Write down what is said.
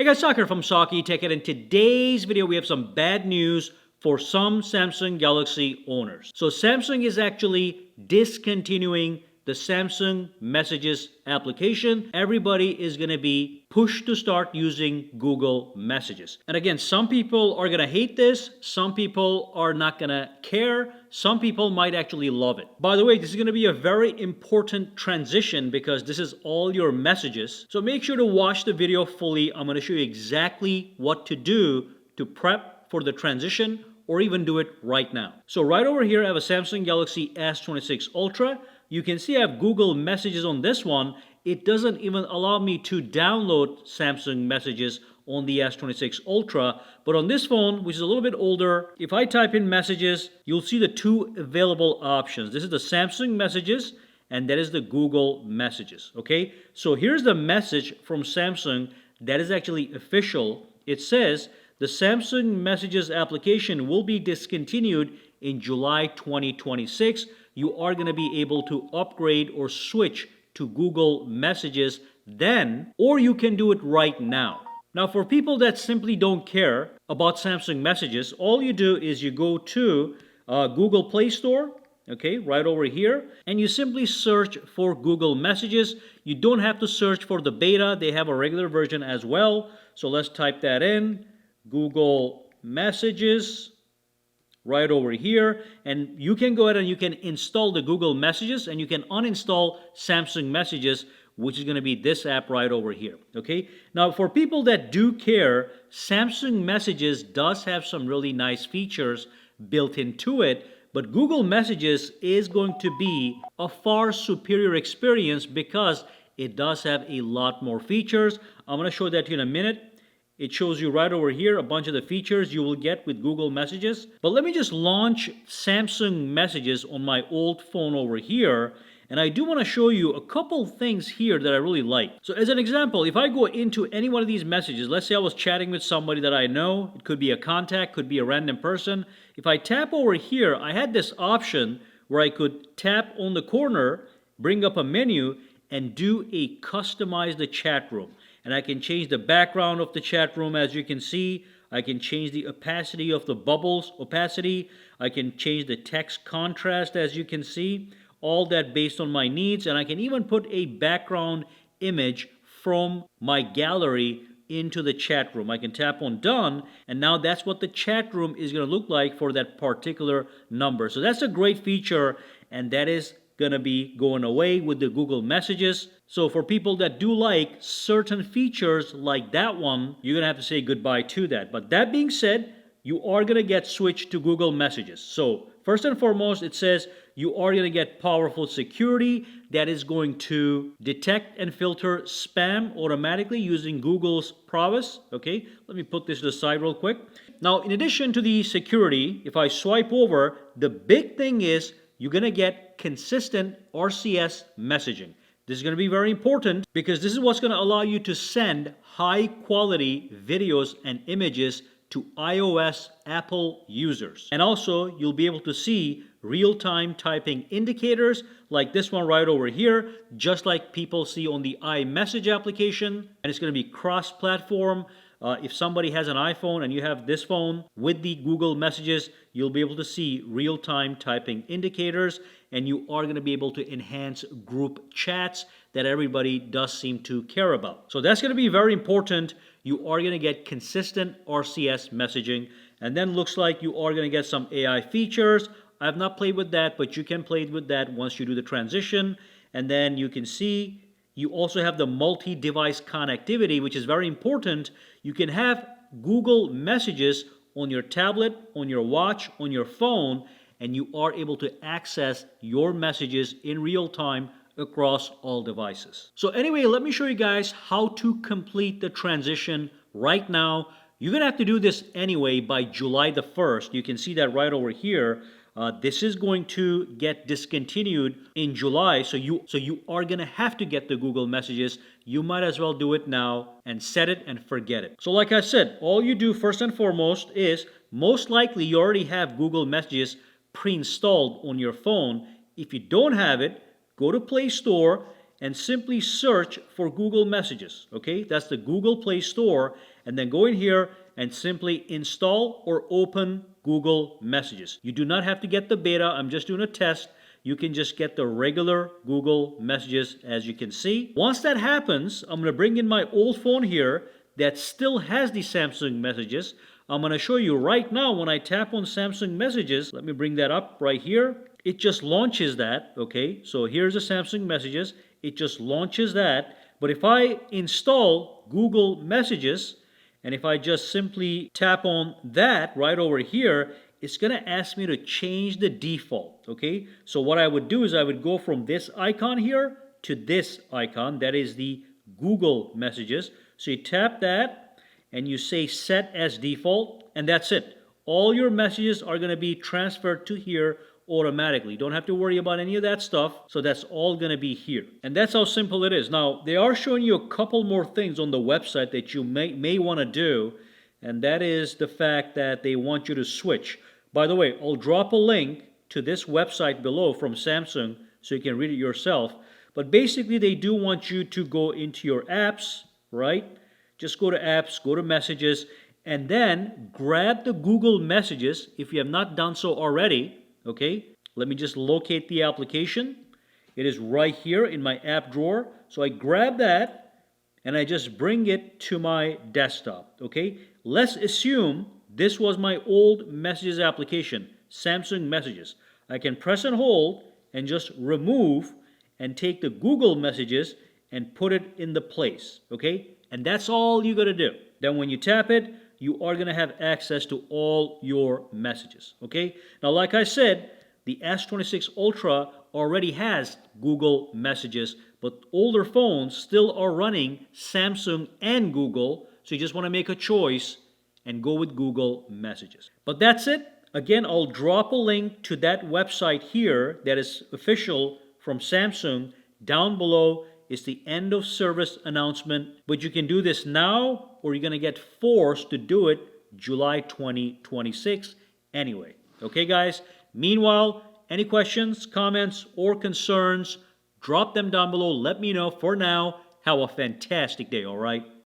Hey guys, Sakir from sakitech, and in today's video we have some bad news for some Samsung Galaxy owners. So Samsung is actually discontinuing the Samsung Messages application. Everybody is going to be pushed to start using Google Messages. And again, some people are going to hate this, some people are not going to care, some people might actually love it. By the way, this is going to be a very important transition because this is all your messages. So make sure to watch the video fully. I'm going to show you exactly what to do to prep for the transition or even do it right now. So right over here I have a Samsung Galaxy S26 Ultra. You can see I have Google Messages on this one. It doesn't even allow me to download Samsung Messages on the S26 Ultra, but on this phone, which is a little bit older, if I type in Messages, you'll see the two available options. This is the Samsung Messages and that is the Google Messages, okay? So here's the message from Samsung that is actually official. It says the Samsung Messages application will be discontinued in July 2026. You are going to be able to upgrade or switch to Google Messages then, or you can do it right now. Now, for people that simply don't care about Samsung Messages, all you do is you go to Google Play Store, okay, right over here, and you simply search for Google Messages. You don't have to search for the beta. They have a regular version as well. So let's type that in, Google Messages, right over here, and you can go ahead and you can install the Google Messages and you can uninstall Samsung Messages, which is going to be this app right over here, okay? Now, for people that do care, Samsung Messages does have some really nice features built into it, but Google Messages is going to be a far superior experience because it does have a lot more features. I'm going to show that to you in a minute. It shows you right over here a bunch of the features you will get with Google Messages. But let me just launch Samsung Messages on my old phone over here. And I do want to show you a couple things here that I really like. So as an example, if I go into any one of these messages, let's say I was chatting with somebody that I know. It could be a contact, could be a random person. If I tap over here, I had this option where I could tap on the corner, bring up a menu, and do a customize the chat room. And I can change the background of the chat room, as you can see. I can change the opacity of the bubbles, opacity. I can change the text contrast, as you can see. All that based on my needs. And I can even put a background image from my gallery into the chat room. I can tap on done, and now that's what the chat room is going to look like for that particular number. So that's a great feature, and that is going to be going away with the Google Messages. So for people that do like certain features like that one, you're going to have to say goodbye to that. But that being said, you are going to get switched to Google Messages. So first and foremost, it says you are going to get powerful security that is going to detect and filter spam automatically using Google's prowess. Okay, let me put this to the side real quick. Now, in addition to the security, if I swipe over, the big thing is you're going to get consistent RCS messaging. This is going to be very important because this is what's going to allow you to send high quality videos and images to iOS Apple users. And also, you'll be able to see real-time typing indicators like this one right over here, just like people see on the iMessage application. And it's going to be cross-platform. If somebody has an iPhone and you have this phone with the Google Messages, you'll be able to see real-time typing indicators, and you are going to be able to enhance group chats that everybody does seem to care about. So that's going to be very important. You are going to get consistent RCS messaging, and then looks like you are going to get some AI features. I have not played with that, but you can play with that once you do the transition. And then you can see you also have the multi-device connectivity, which is very important. You can have Google Messages on your tablet, on your watch, on your phone, and you are able to access your messages in real time across all devices. So anyway, let me show you guys how to complete the transition right now. You're going to have to do this anyway by July the 1st. You can see that right over here. This is going to get discontinued in July, so you are going to have to get the Google Messages. You might as well do it now and set it and forget it. So like I said, all you do first and foremost is, most likely you already have Google Messages pre-installed on your phone. If you don't have it, go to Play Store and simply search for Google Messages. Okay, that's the Google Play Store, and then go in here and simply install or open Google Messages. You do not have to get the beta. I'm just doing a test. You can just get the regular Google Messages, as you can see. Once that happens, I'm going to bring in my old phone here that still has the Samsung Messages. I'm going to show you right now when I tap on Samsung Messages. Let me bring that up right here. It just launches that, okay? So here's the Samsung Messages. It just launches that. But if I install Google Messages, and if I just simply tap on that right over here, it's going to ask me to change the default, okay? So what I would do is I would go from this icon here to this icon. That is the Google Messages. So you tap that, and you say set as default, and that's it. All your messages are going to be transferred to here automatically. Don't have to worry about any of that stuff. So that's all going to be here. And that's how simple it is. Now, they are showing you a couple more things on the website that you may want to do, and that is the fact that they want you to switch. By the way, I'll drop a link to this website below from Samsung so you can read it yourself. But basically, they do want you to go into your apps, right? Just go to apps, go to messages, and then grab the Google Messages if you have not done so already. Okay, let me just locate the application. It is right here in my app drawer. So I grab that and I just bring it to my desktop. Okay, let's assume this was my old Messages application, Samsung Messages. I can press and hold and just remove and take the Google Messages and put it in the place. Okay, and that's all you got to do. Then when you tap it, you are going to have access to all your messages. Okay? Now, like I said, the S26 Ultra already has Google Messages, but older phones still are running Samsung and Google, so you just want to make a choice and go with Google Messages. But that's it. Again, I'll drop a link to that website here that is official from Samsung down below. It's the end of service announcement, but you can do this now or you're going to get forced to do it July 2026 anyway. Okay, guys? Meanwhile, any questions, comments, or concerns, drop them down below. Let me know. For now, have a fantastic day, all right?